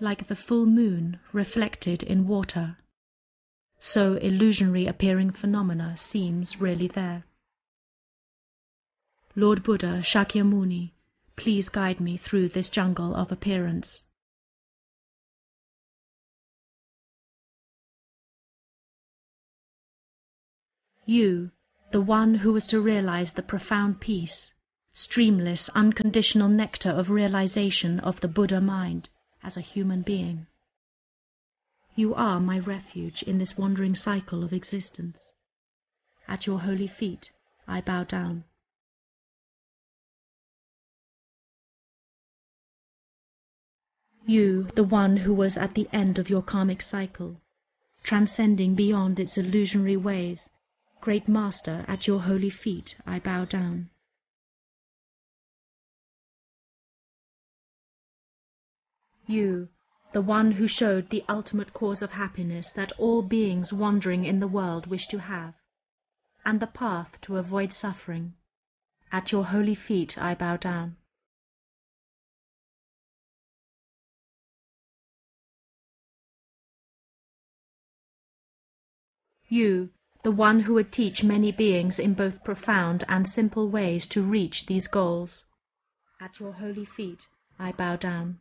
like the full moon reflected in water. So illusionary appearing phenomena seems really there. Lord Buddha, Shakyamuni, please guide me through this jungle of appearance. You, the one who was to realize the profound peace, streamless, unconditional nectar of realization of the Buddha mind as a human being. You are my refuge in this wandering cycle of existence. At your holy feet I bow down. You, the one who was at the end of your karmic cycle, transcending beyond its illusionary ways, Great Master, at your holy feet I bow down. You, the one who showed the ultimate cause of happiness that all beings wandering in the world wish to have, and the path to avoid suffering, at your holy feet I bow down. You, the one who would teach many beings in both profound and simple ways to reach these goals, at your holy feet I bow down.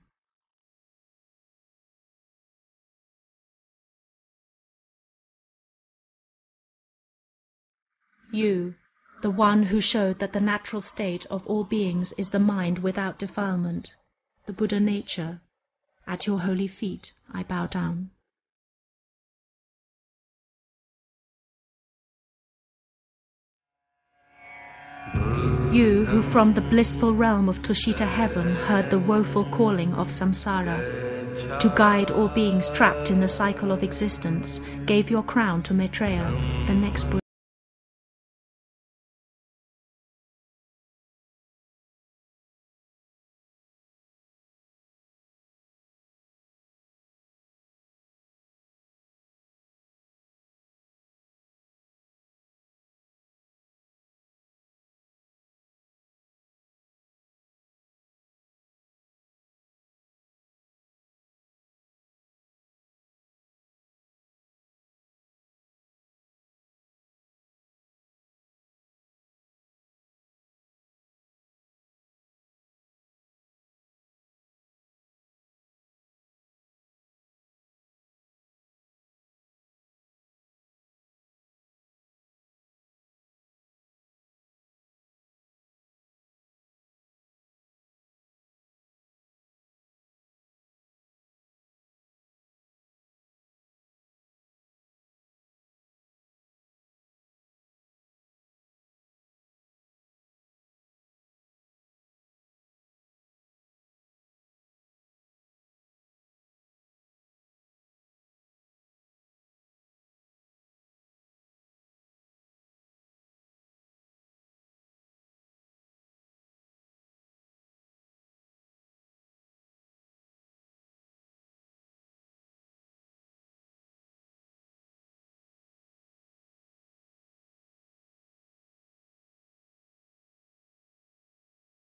You, the one who showed that the natural state of all beings is the mind without defilement, the Buddha nature, at your holy feet I bow down. You, who from the blissful realm of Tushita heaven heard the woeful calling of samsara, to guide all beings trapped in the cycle of existence, gave your crown to Maitreya, the next Buddha.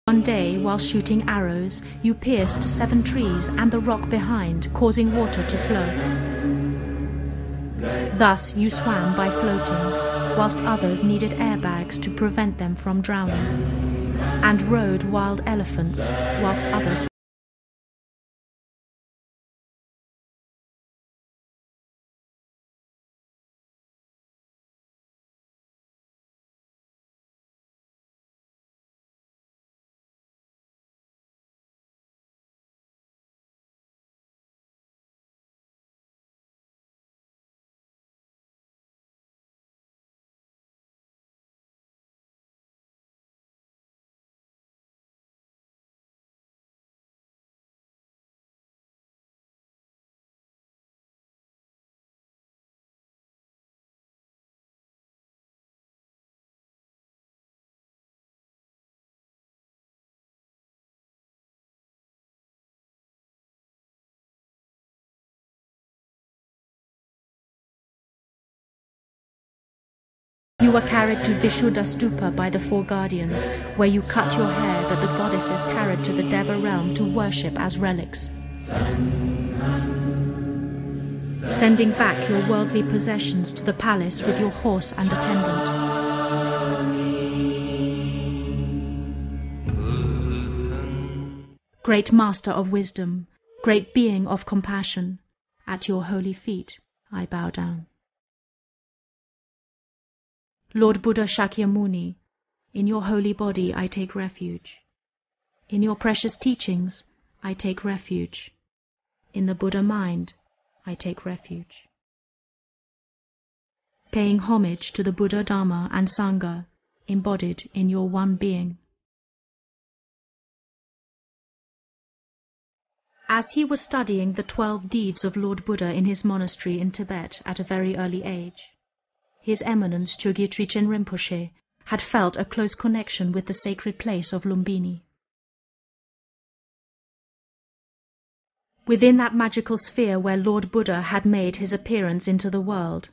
One day, while shooting arrows, you pierced 7 trees and the rock behind, causing water to flow. Thus you swam by floating, whilst others needed airbags to prevent them from drowning, and rode wild elephants, whilst others You were carried to Vishuddha Stupa by the 4 guardians, where you cut your hair that the goddesses carried to the Deva realm to worship as relics. sending back your worldly possessions to the palace with your horse and attendant. Great Master of Wisdom, great Being of Compassion, at your holy feet I bow down. Lord Buddha Shakyamuni, in your holy body I take refuge. In your precious teachings I take refuge. In the Buddha mind I take refuge. Paying homage to the Buddha, Dharma and Sangha embodied in your one being. As he was studying the 12 deeds of Lord Buddha in his monastery in Tibet at a very early age, His Eminence CHOGYE TRICHEN Rinpoche had felt a close connection with the sacred place of Lumbini. Within that magical sphere where Lord Buddha had made his appearance into the world,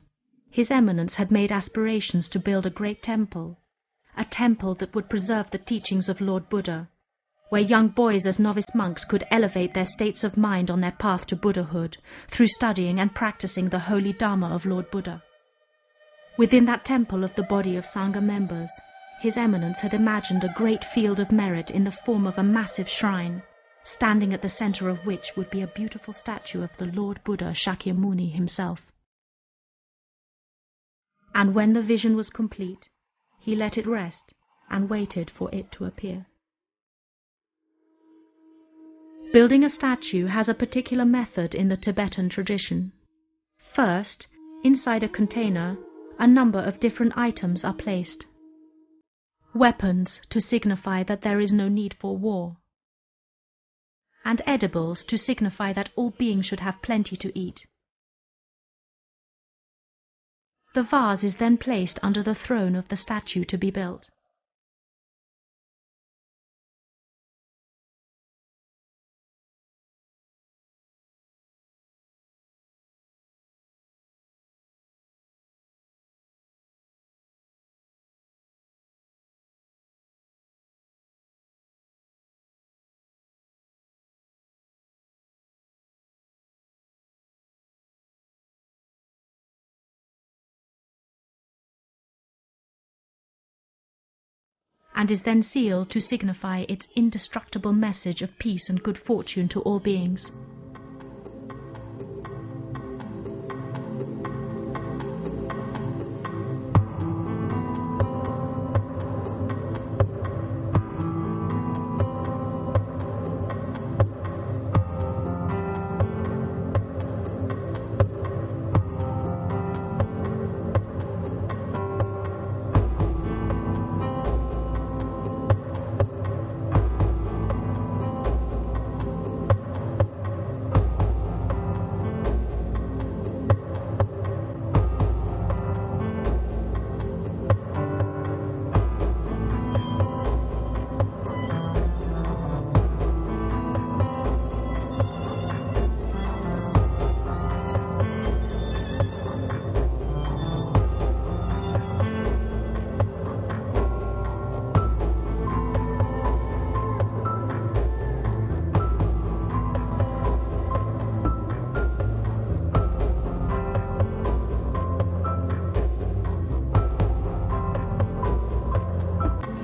His Eminence had made aspirations to build a great temple, a temple that would preserve the teachings of Lord Buddha, where young boys as novice monks could elevate their states of mind on their path to Buddhahood through studying and practicing the holy Dharma of Lord Buddha. Within that temple of the body of Sangha members, His Eminence had imagined a great field of merit in the form of a massive shrine, standing at the center of which would be a beautiful statue of the Lord Buddha Shakyamuni himself. And when the vision was complete, he let it rest and waited for it to appear. Building a statue has a particular method in the Tibetan tradition. First, inside a container, a number of different items are placed. Weapons to signify that there is no need for war, and edibles to signify that all beings should have plenty to eat. The vase is then placed under the throne of the statue to be built. And is then sealed to signify its indestructible message of peace and good fortune to all beings.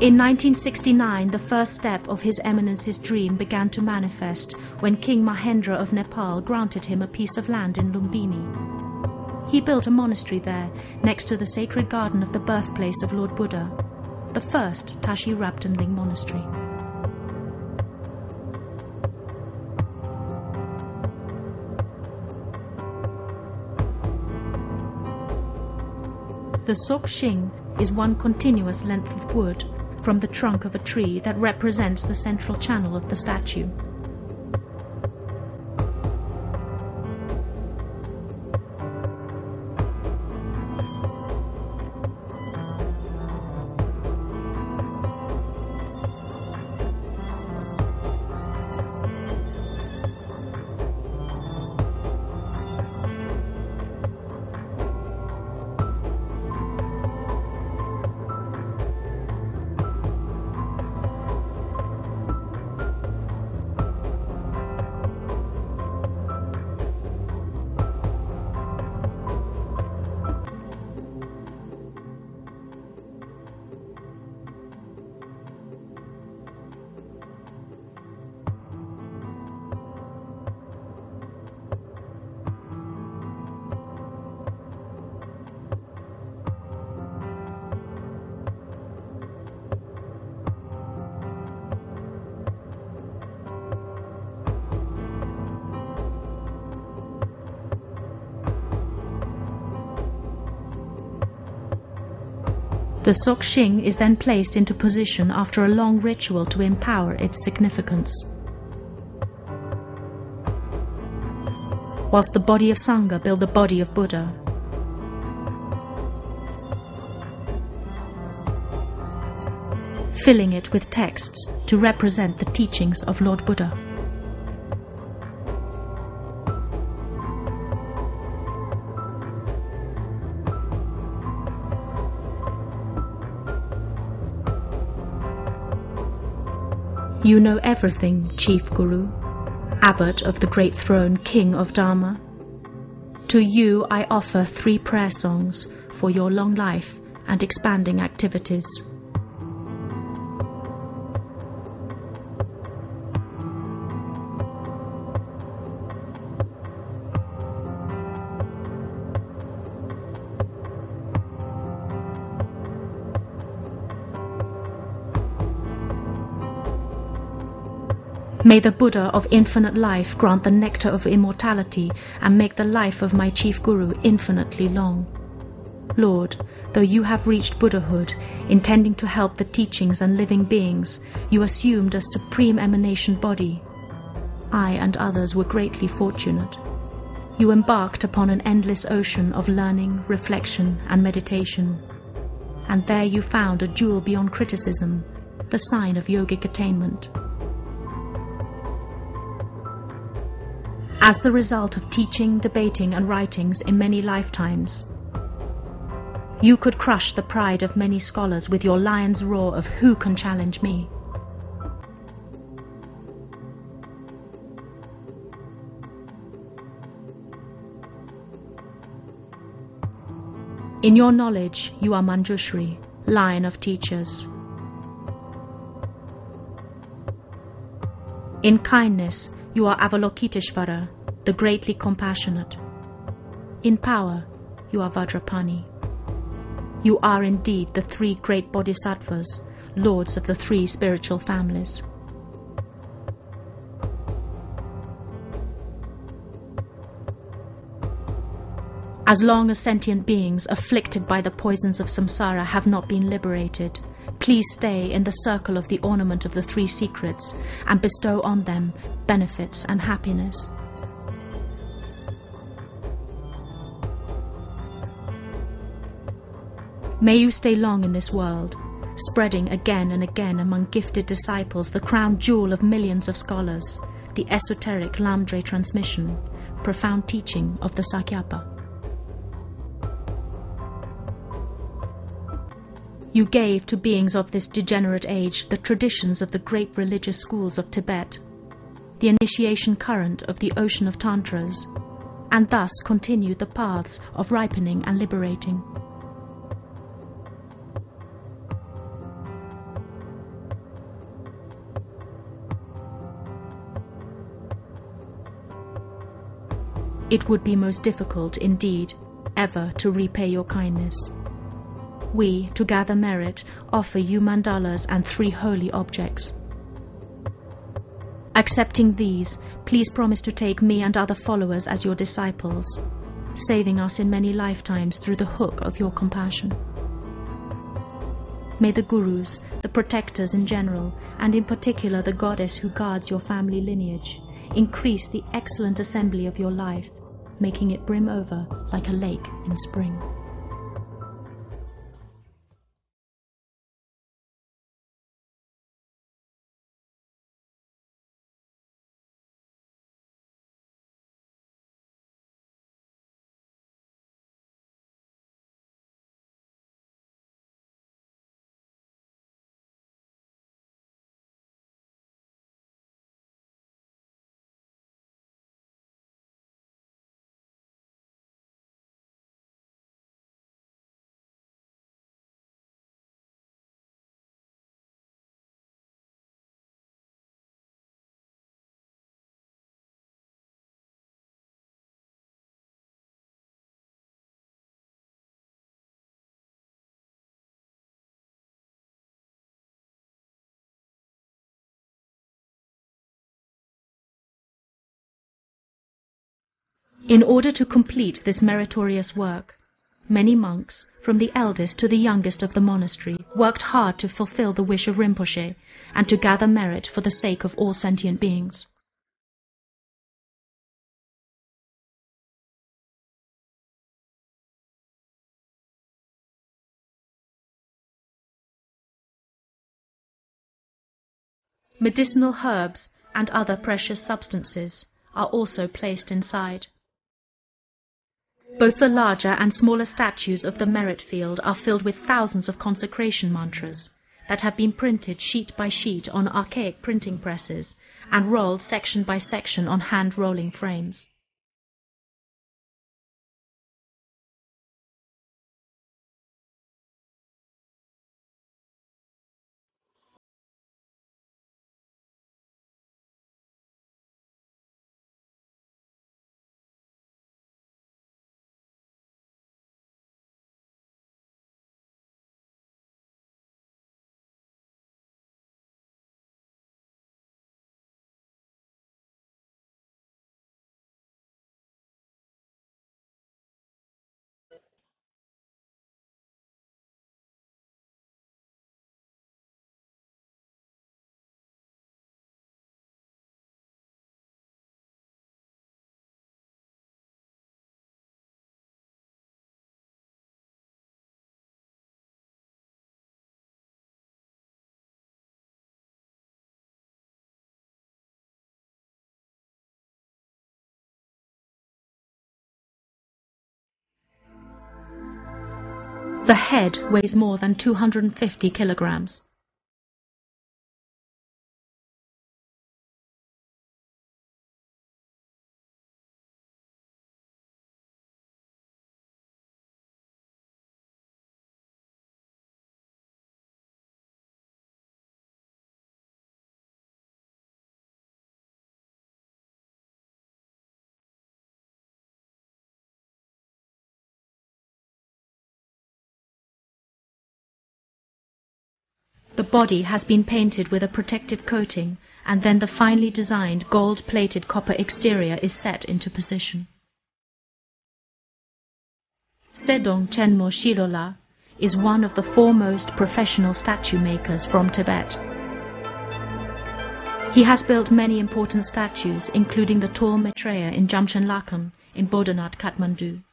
In 1969, the first step of His Eminence's dream began to manifest when King Mahendra of Nepal granted him a piece of land in Lumbini. He built a monastery there, next to the sacred garden of the birthplace of Lord Buddha, the first Tashi Rabdanling monastery. The Sok Shing is one continuous length of wood from the trunk of a tree that represents the central channel of the statue. The Sokshing is then placed into position after a long ritual to empower its significance. Whilst the body of Sangha build the body of Buddha. Filling it with texts to represent the teachings of Lord Buddha. You know everything, Chief Guru, Abbot of the Great Throne, King of Dharma. To you I offer 3 prayer songs for your long life and expanding activities. May the Buddha of infinite life grant the nectar of immortality and make the life of my Chief Guru infinitely long. Lord, though you have reached Buddhahood, intending to help the teachings and living beings, you assumed a supreme emanation body. I and others were greatly fortunate. You embarked upon an endless ocean of learning, reflection, and meditation. And there you found a jewel beyond criticism, the sign of yogic attainment. As the result of teaching, debating, and writings in many lifetimes, you could crush the pride of many scholars with your lion's roar of "Who can challenge me?" In your knowledge, you are Manjushri, lion of teachers. In kindness, you are Avalokiteshvara, the greatly compassionate. In power, you are Vajrapani. You are indeed the 3 great bodhisattvas, lords of the 3 spiritual families. As long as sentient beings afflicted by the poisons of samsara have not been liberated, please stay in the circle of the ornament of the 3 secrets and bestow on them benefits and happiness. May you stay long in this world, spreading again and again among gifted disciples the crown jewel of millions of scholars, the esoteric Lamdre transmission, profound teaching of the Sakya. You gave to beings of this degenerate age the traditions of the great religious schools of Tibet, the initiation current of the ocean of tantras, and thus continued the paths of ripening and liberating. It would be most difficult indeed ever to repay your kindness. We, to gather merit, offer you mandalas and 3 holy objects. Accepting these, please promise to take me and other followers as your disciples, saving us in many lifetimes through the hook of your compassion. May the Gurus, the protectors in general, and in particular the goddess who guards your family lineage, increase the excellent assembly of your life, making it brim over like a lake in spring. In order to complete this meritorious work, Many monks, from the eldest to the youngest of the monastery, worked hard to fulfill the wish of Rinpoche and to gather merit for the sake of all sentient beings. Medicinal herbs and other precious substances are also placed inside. Both the larger and smaller statues of the merit field are filled with thousands of consecration mantras that have been printed sheet by sheet on archaic printing presses and rolled section by section on hand-rolling frames. The head weighs more than 250 kilograms. The body has been painted with a protective coating, and then the finely designed gold-plated copper exterior is set into position. Sedong Chenmo Shilola is one of the foremost professional statue makers from Tibet. He has built many important statues, including the tall Maitreya in Jamchen Lakan in Bodhanath, Kathmandu.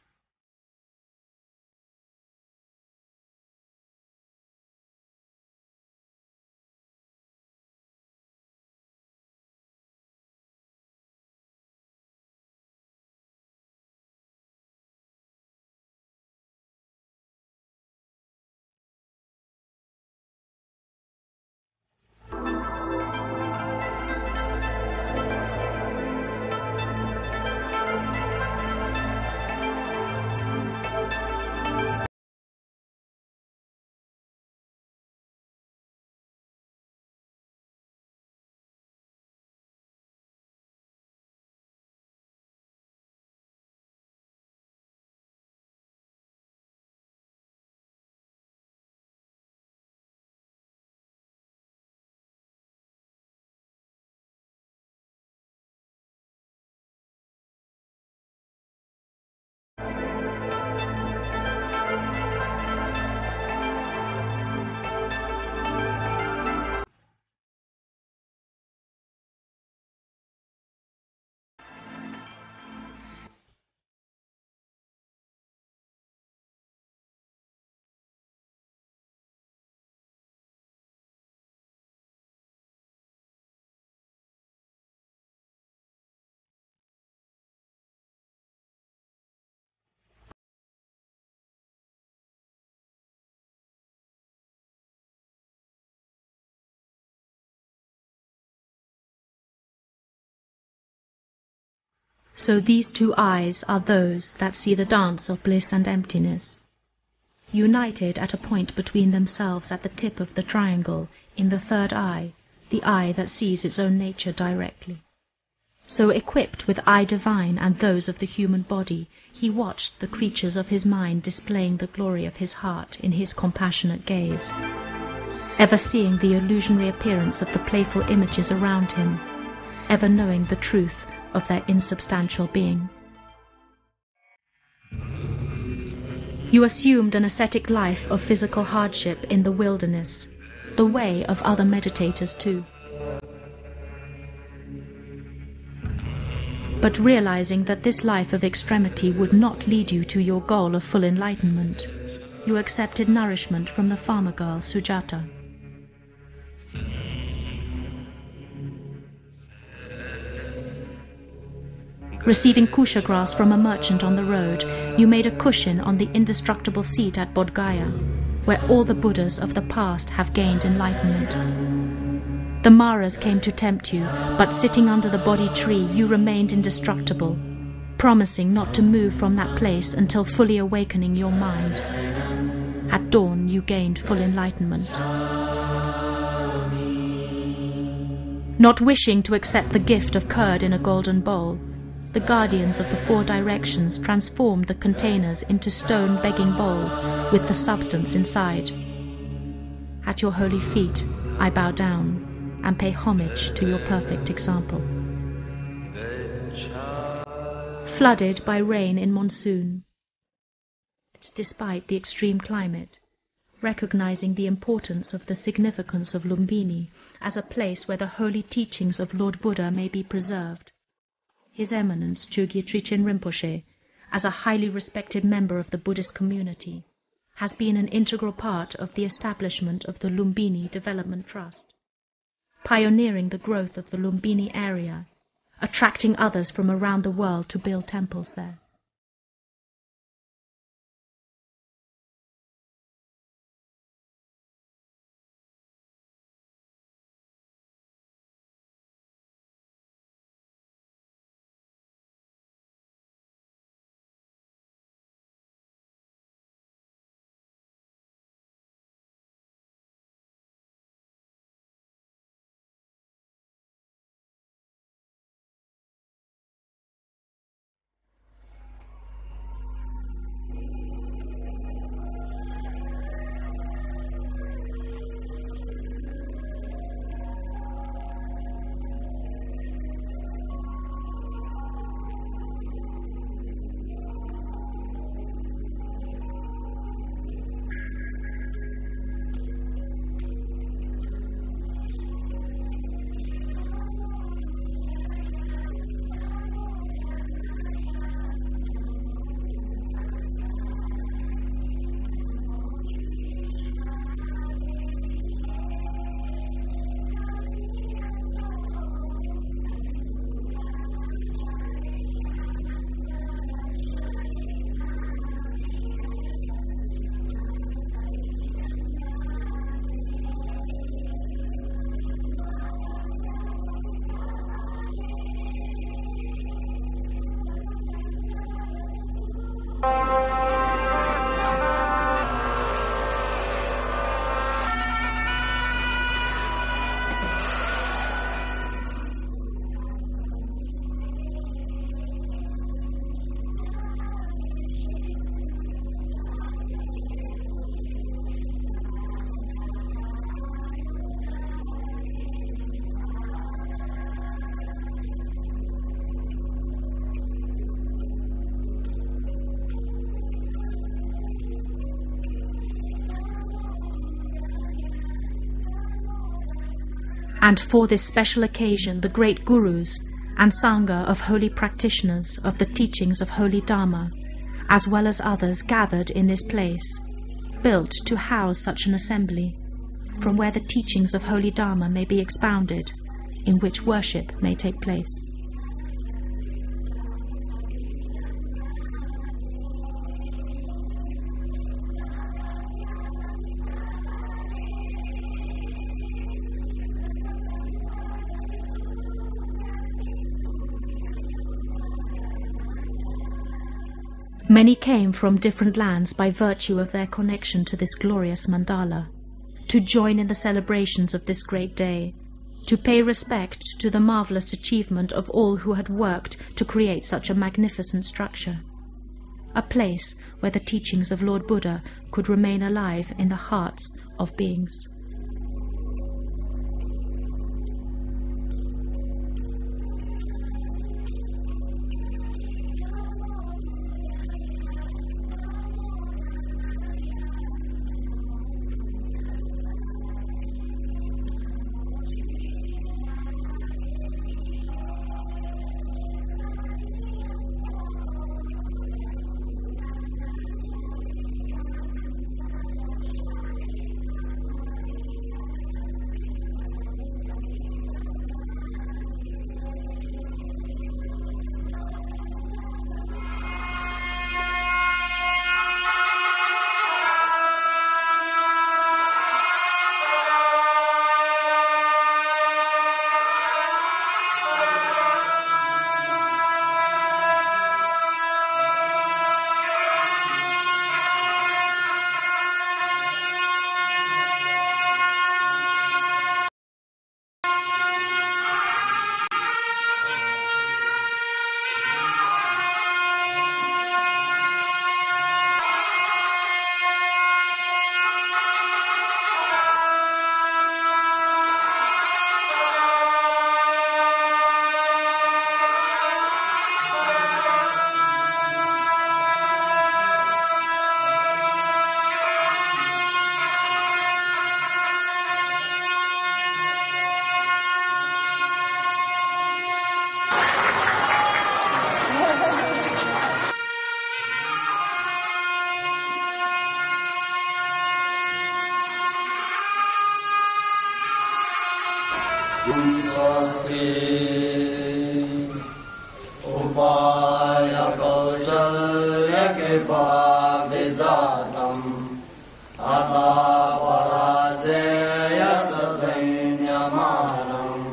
So these two eyes are those that see the dance of bliss and emptiness. United at a point between themselves at the tip of the triangle, in the third eye, the eye that sees its own nature directly. So equipped with eye divine and those of the human body, he watched the creatures of his mind displaying the glory of his heart in his compassionate gaze, ever seeing the illusionary appearance of the playful images around him, ever knowing the truth of their insubstantial being. You assumed an ascetic life of physical hardship in the wilderness, the way of other meditators too. But realizing that this life of extremity would not lead you to your goal of full enlightenment, you accepted nourishment from the farmer girl Sujata. Receiving kusha grass from a merchant on the road, you made a cushion on the indestructible seat at Bodh Gaya, where all the Buddhas of the past have gained enlightenment. The Maras came to tempt you, but sitting under the Bodhi tree you remained indestructible, promising not to move from that place until fully awakening your mind. At dawn you gained full enlightenment. Not wishing to accept the gift of curd in a golden bowl, the guardians of the four directions transformed the containers into stone begging bowls with the substance inside. At your holy feet I bow down and pay homage to your perfect example. Flooded by rain in monsoon, despite the extreme climate, recognizing the importance of the significance of Lumbini as a place where the holy teachings of Lord Buddha may be preserved, His Eminence CHOGYE TRICHEN Rinpoche, as a highly respected member of the Buddhist community, has been an integral part of the establishment of the Lumbini Development Trust, pioneering the growth of the Lumbini area, attracting others from around the world to build temples there. And for this special occasion the great gurus and sangha of holy practitioners of the teachings of holy Dharma, as well as others, gathered in this place, built to house such an assembly, from where the teachings of holy Dharma may be expounded, in which worship may take place. Many came from different lands by virtue of their connection to this glorious mandala, to join in the celebrations of this great day, to pay respect to the marvelous achievement of all who had worked to create such a magnificent structure, a place where the teachings of Lord Buddha could remain alive in the hearts of beings. स्वस्ति उपाय कौशल्य कृपा विजातम् अता पराजय सैन्यमानम्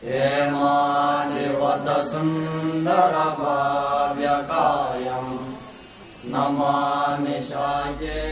हेमादिवत सुन्दर भाव्यकायम् Namami शाक्ये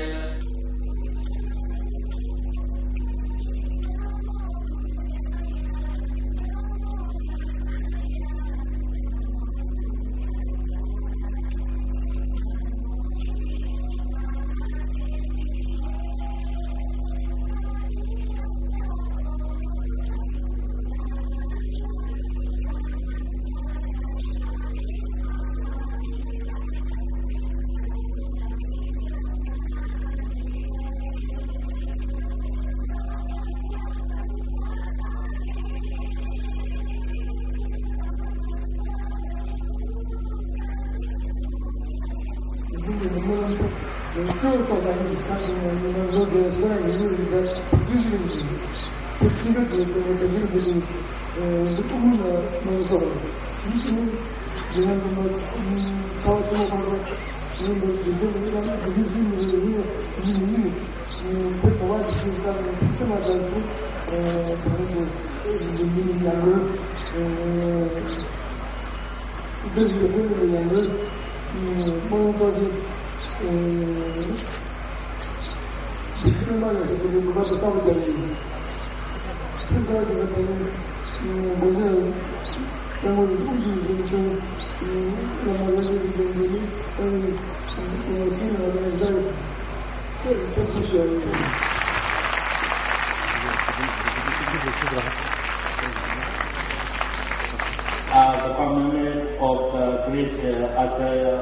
The commemoration of the great Acharya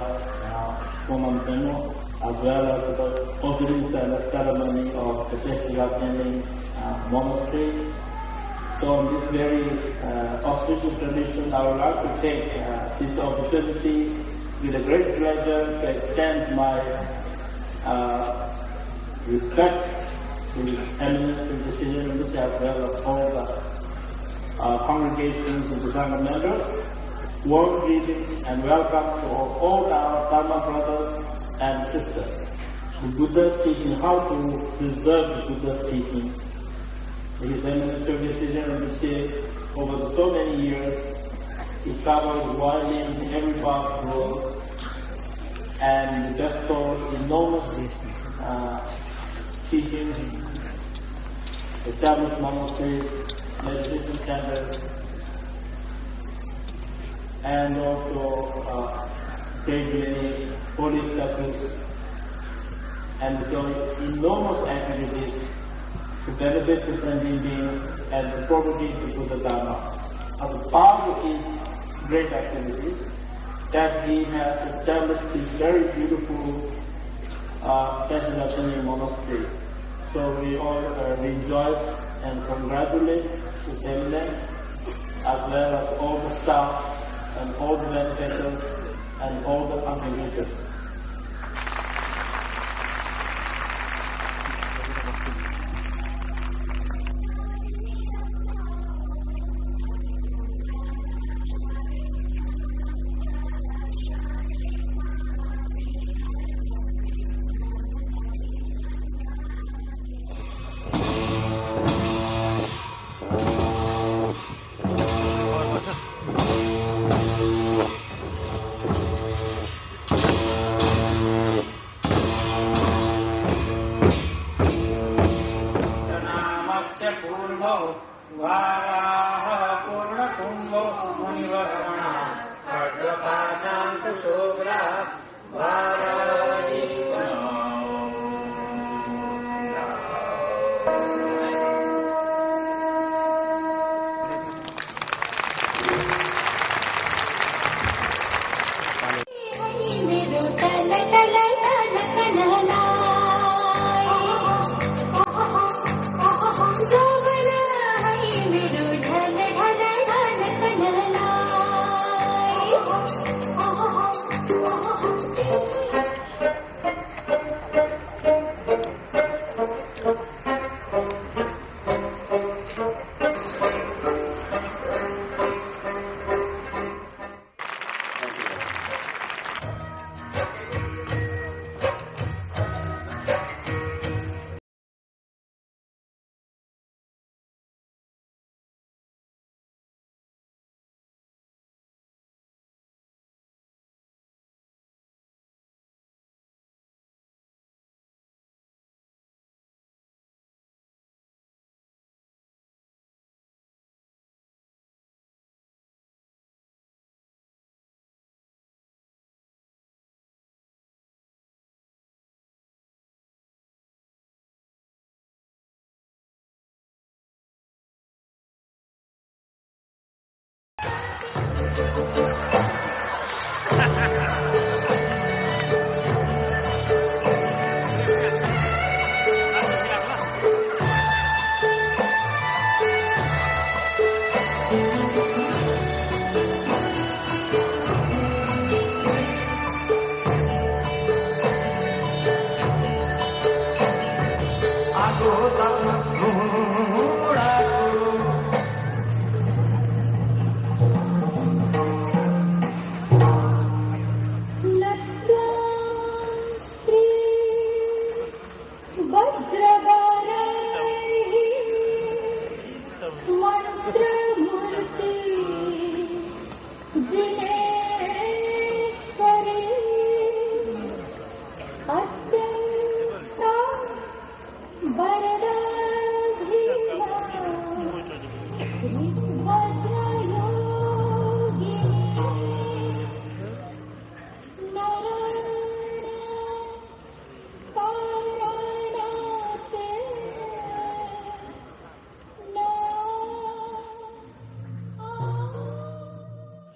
as well as the opening ceremony of the festival ending monastery. So in this very auspicious tradition, I would like to take this opportunity with a great pleasure to extend my respect to His Eminence the Decision as well as all the congregations and the Sangha members. Warm greetings and welcome to all our Dharma brothers and sisters. The Buddha's teaching, how to preserve the Buddha's teaching. His Eminence the Decision over so many years, he traveled widely in every part of the world and just taught enormous teachings, established monasteries, meditation centers, and also create many holy statues, and so enormous activities to benefit the sentient beings and to propagate the Buddha Dharma. As a part of his great activity, that he has established this very beautiful Kashinatani monastery. So we all rejoice and congratulate His Eminence as well as all the staff and all the benefactors and all the contributors.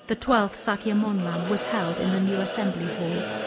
The 12th Sakya Monlam was held in the new assembly hall.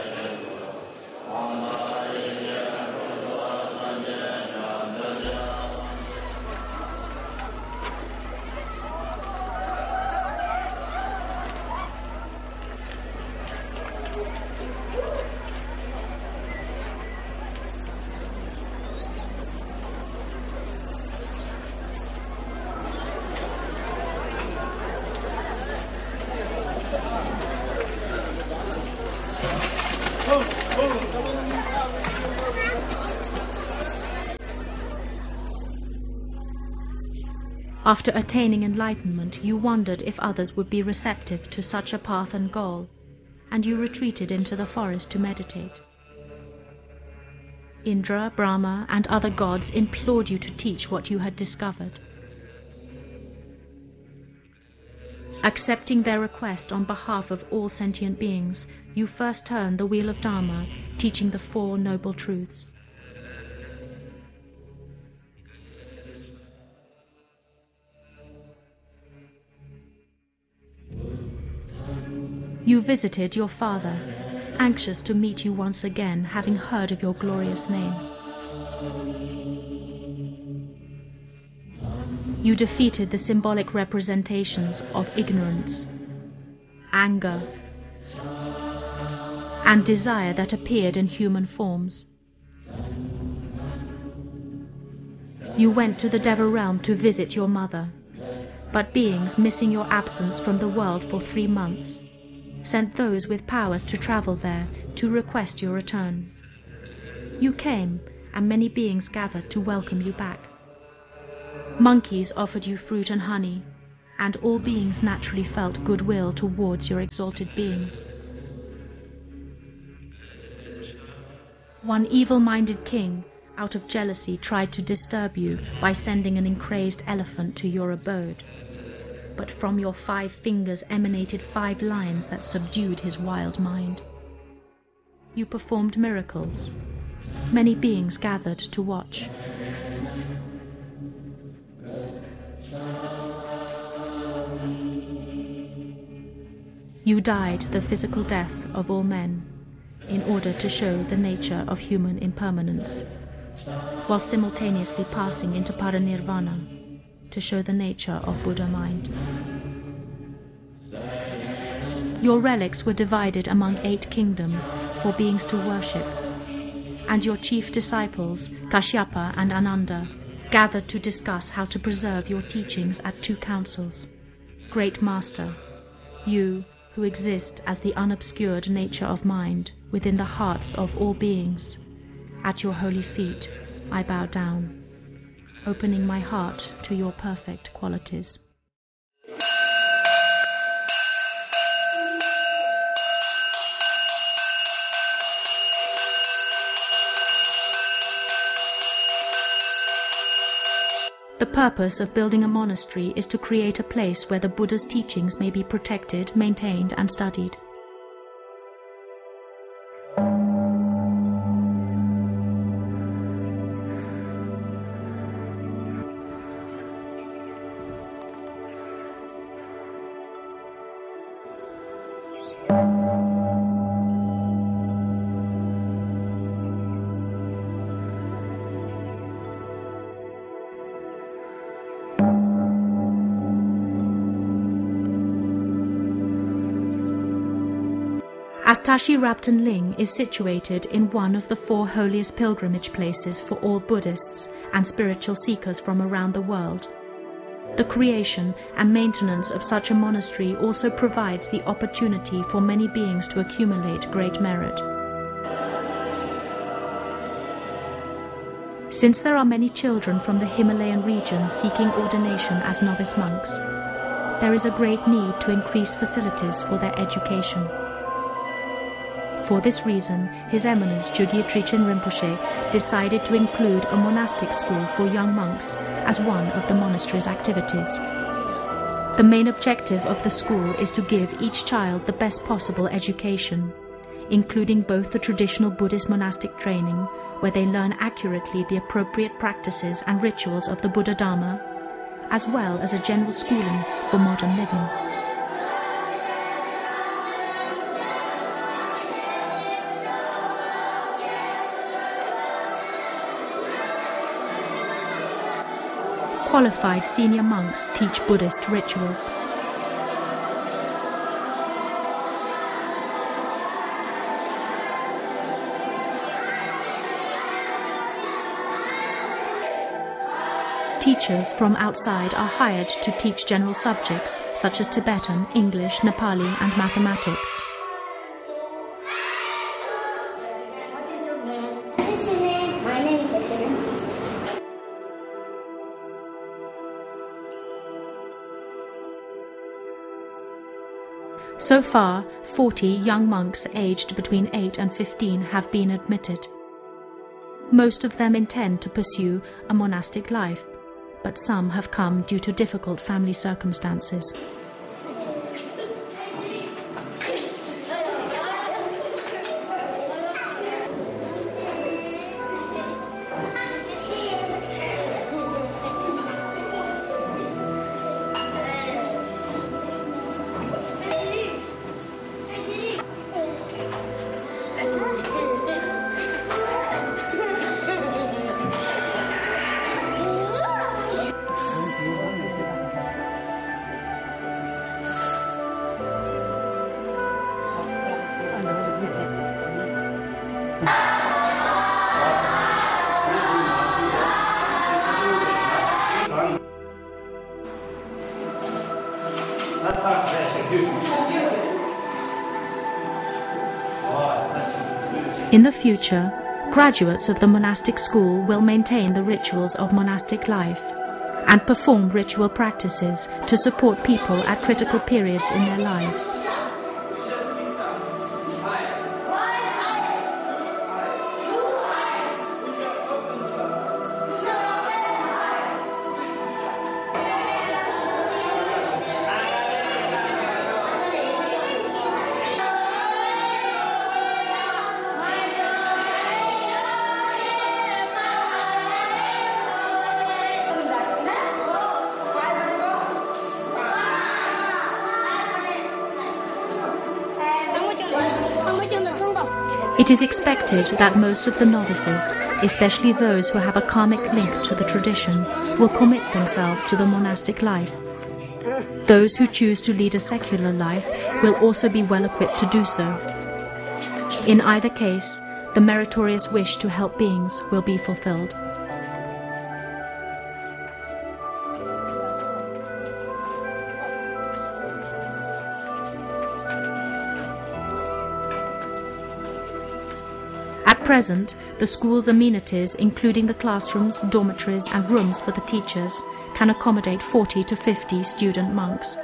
After attaining enlightenment, you wondered if others would be receptive to such a path and goal, and you retreated into the forest to meditate. Indra, Brahma, and other gods implored you to teach what you had discovered. Accepting their request on behalf of all sentient beings, you first turned the wheel of Dharma, teaching the Four Noble Truths. You visited your father, anxious to meet you once again, having heard of your glorious name. You defeated the symbolic representations of ignorance, anger, and desire that appeared in human forms. You went to the Deva realm to visit your mother, but beings missing your absence from the world for 3 months sent those with powers to travel there to request your return. You came, and many beings gathered to welcome you back. Monkeys offered you fruit and honey, and all beings naturally felt goodwill towards your exalted being. One evil-minded king, out of jealousy, tried to disturb you by sending an encrased elephant to your abode. But from your 5 fingers emanated 5 lions that subdued his wild mind. You performed miracles. Many beings gathered to watch. You died the physical death of all men in order to show the nature of human impermanence, while simultaneously passing into paranirvana to show the nature of Buddha mind. Your relics were divided among 8 kingdoms for beings to worship, and your chief disciples, Kashyapa and Ananda, gathered to discuss how to preserve your teachings at 2 councils. Great Master, you who exist as the unobscured nature of mind within the hearts of all beings, at your holy feet I bow down, opening my heart to your perfect qualities. The purpose of building a monastery is to create a place where the Buddha's teachings may be protected, maintained, and studied. As Tashi Raptan Ling is situated in one of the 4 holiest pilgrimage places for all Buddhists and spiritual seekers from around the world, the creation and maintenance of such a monastery also provides the opportunity for many beings to accumulate great merit. Since there are many children from the Himalayan region seeking ordination as novice monks, there is a great need to increase facilities for their education. For this reason, His Eminence CHOGYE TRICHEN Rinpoche decided to include a monastic school for young monks as one of the monastery's activities. The main objective of the school is to give each child the best possible education, including both the traditional Buddhist monastic training, where they learn accurately the appropriate practices and rituals of the Buddha Dharma, as well as a general schooling for modern living. Qualified senior monks teach Buddhist rituals. Teachers from outside are hired to teach general subjects such as Tibetan, English, Nepali, and mathematics. So far, 40 young monks aged between 8 and 15 have been admitted. Most of them intend to pursue a monastic life, but some have come due to difficult family circumstances. In the future, graduates of the monastic school will maintain the rituals of monastic life and perform ritual practices to support people at critical periods in their lives. It is expected that most of the novices, especially those who have a karmic link to the tradition, will commit themselves to the monastic life. Those who choose to lead a secular life will also be well equipped to do so. In either case, the meritorious wish to help beings will be fulfilled. At present, the school's amenities, including the classrooms, dormitories, and rooms for the teachers, can accommodate 40 to 50 student monks.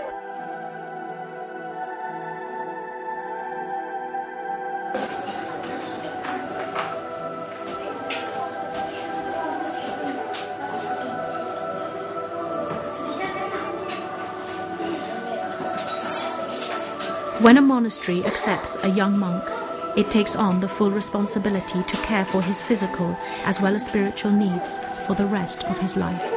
When a monastery accepts a young monk, it takes on the full responsibility to care for his physical as well as spiritual needs for the rest of his life.